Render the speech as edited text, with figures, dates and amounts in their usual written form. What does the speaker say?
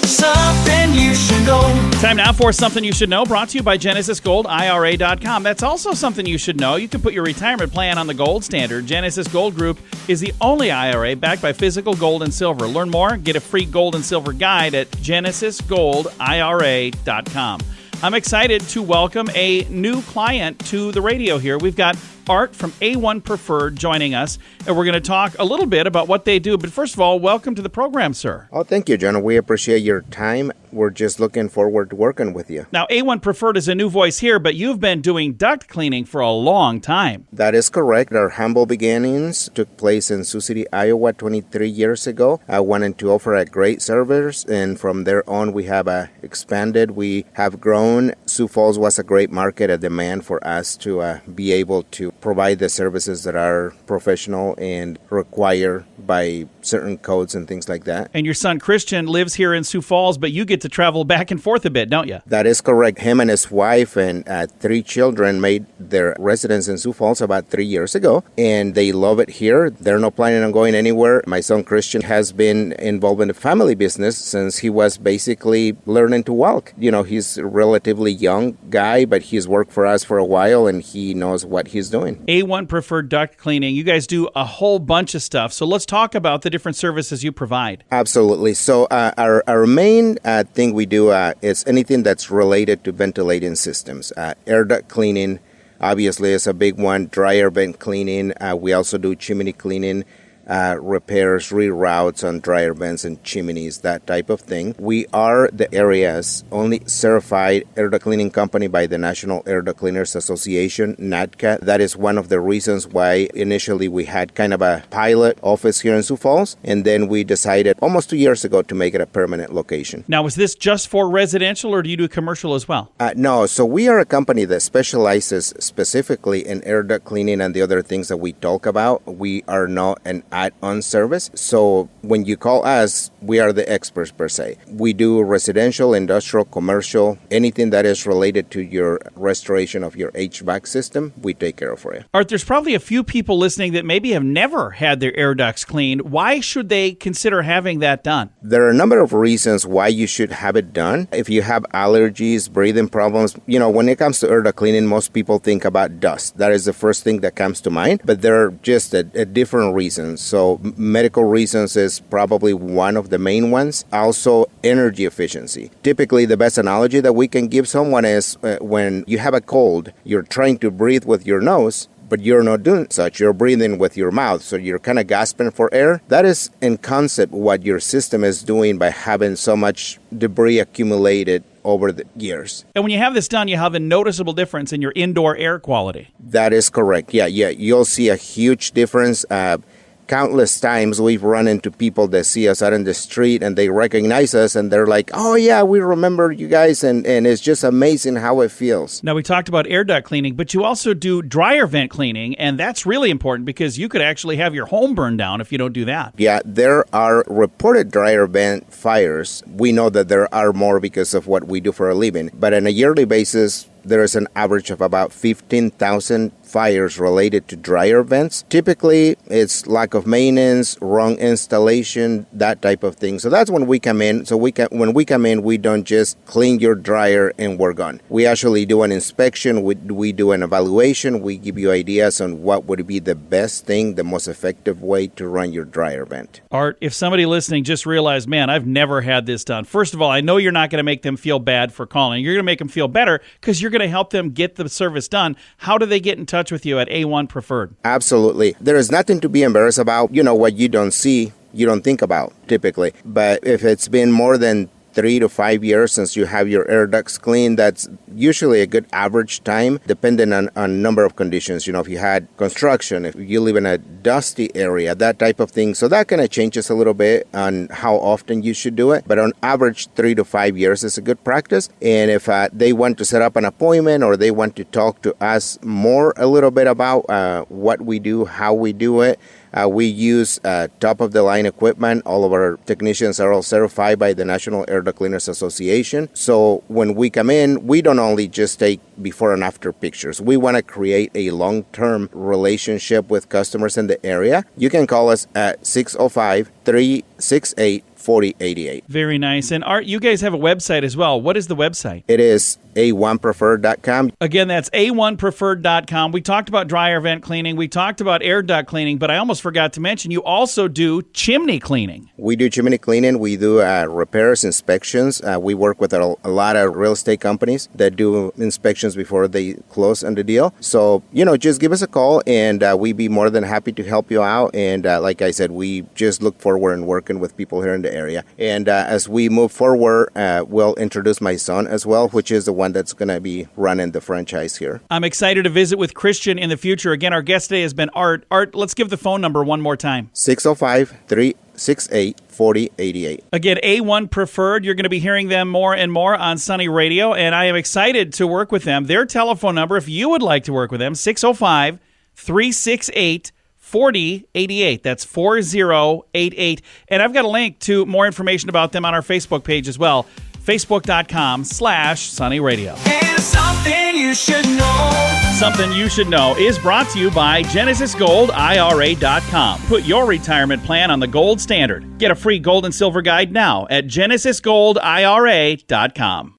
Something you should know. Time now for Something You Should Know, brought to you by GenesisGoldIRA.com. That's also something you should know. You can put your retirement plan on the gold standard. Genesis Gold Group is the only IRA backed by physical gold and silver. Learn more, get a free gold and silver guide at GenesisGoldIRA.com. I'm excited to welcome a new client to the radio here. We've got Art from A1 Preferred joining us, and we're going to talk a little bit about what they do. But first of all, welcome to the program, sir. Oh, thank you, John. We appreciate your time. We're just looking forward to working with you. Now, A1 Preferred is a new voice here, but you've been doing duct cleaning for a long time. That is correct. Our humble beginnings took place in Sioux City, Iowa 23 years ago. I wanted to offer a great service, and from there on, we have expanded. We have grown. Sioux Falls was a great market, a demand for us to be able to provide the services that are professional and required by certain codes and things like that. And your son Christian lives here in Sioux Falls, but you get to travel back and forth a bit, don't you? That is correct. Him and his wife and 3 children made their residence in Sioux Falls about 3 years ago, and they love it here. They're not planning on going anywhere. My son Christian has been involved in the family business since he was basically learning to walk. You know, he's a relatively young guy, but he's worked for us for a while, and he knows what he's doing. A1 Preferred Duct Cleaning. You guys do a whole bunch of stuff. So let's talk about the different services you provide. Absolutely. So our main thing we do is anything that's related to ventilating systems. Air duct cleaning, obviously, is a big one. Dryer vent cleaning. We also do chimney cleaning. Repairs, reroutes on dryer vents and chimneys, that type of thing. We are the area's only certified air duct cleaning company by the National Air Duct Cleaners Association, NADCA. That is one of the reasons why initially we had kind of a pilot office here in Sioux Falls, and then we decided almost 2 years ago to make it a permanent location. Now, is this just for residential, or do you do commercial as well? No, so we are a company that specializes specifically in air duct cleaning and the other things that we talk about. We are not an add-on service. So when you call us, we are the experts per se. We do residential, industrial, commercial, anything that is related to your restoration of your HVAC system, we take care of for you. Art, there's probably a few people listening that maybe have never had their air ducts cleaned. Why should they consider having that done? There are a number of reasons why you should have it done. If you have allergies, breathing problems, you know, when it comes to air duct cleaning, most people think about dust. That is the first thing that comes to mind, but there are just a different reasons. So medical reasons is probably one of the main ones. Also, energy efficiency. Typically, the best analogy that we can give someone is when you have a cold, you're trying to breathe with your nose, but you're not doing such. You're breathing with your mouth, so you're kind of gasping for air. That is, in concept, what your system is doing by having so much debris accumulated over the years. And when you have this done, you have a noticeable difference in your indoor air quality. That is correct. Yeah. You'll see a huge difference. Countless times we've run into people that see us out in the street and they recognize us and they're like, oh yeah, we remember you guys, and it's just amazing how it feels. Now, we talked about air duct cleaning, but you also do dryer vent cleaning, and that's really important because you could actually have your home burned down if you don't do that. Yeah, there are reported dryer vent fires. We know that there are more because of what we do for a living, but on a yearly basis, there is an average of about 15,000 fires related to dryer vents. Typically, it's lack of maintenance, wrong installation, that type of thing. So that's when we come in. So when we come in, we don't just clean your dryer and we're gone. We actually do an inspection. We do an evaluation. We give you ideas on what would be the best thing, the most effective way to run your dryer vent. Art, if somebody listening just realized, man, I've never had this done. First of all, I know you're not going to make them feel bad for calling. You're going to make them feel better because you're going to help them get the service done. How do they get in touch with you at A1 Preferred? Absolutely. There is nothing to be embarrassed about. You know, what you don't see, you don't think about typically. But if it's been more than 3 to 5 years since you have your air ducts cleaned, that's usually a good average time, depending on a number of conditions. You know, if you had construction, if you live in a dusty area, that type of thing. So that kind of changes a little bit on how often you should do it. But on average, 3 to 5 years is a good practice. And if they want to set up an appointment or they want to talk to us more a little bit about what we do, how we do it, we use top-of-the-line equipment. All of our technicians are all certified by the National Air Duct Cleaners Association. So when we come in, we don't only just take before and after pictures. We want to create a long-term relationship with customers in the area. You can call us at 605-368 4088. Very nice. And Art, you guys have a website as well. What is the website? It is a1preferred.com. Again, that's a1preferred.com. We talked about dry air vent cleaning. We talked about air duct cleaning, but I almost forgot to mention you also do chimney cleaning. We do chimney cleaning. We do repairs, inspections. We work with a lot of real estate companies that do inspections before they close on the deal. So, just give us a call, and we'd be more than happy to help you out. And like I said, we just look forward and working with people here in the area. And as we move forward, we'll introduce my son as well, which is the one that's going to be running the franchise here. I'm excited to visit with Christian in the future. Again, our guest today has been Art. Art, let's give the phone number one more time. 605-368-4088. Again, A1 Preferred. You're going to be hearing them more and more on Sunny Radio, and I am excited to work with them. Their telephone number, if you would like to work with them, 605-368-4088. That's 4088. And I've got a link to more information about them on our Facebook page as well. Facebook.com/Sunny Radio. And something you should know. Something You Should Know is brought to you by GenesisGoldIRA.com. Put your retirement plan on the gold standard. Get a free gold and silver guide now at GenesisGoldIRA.com.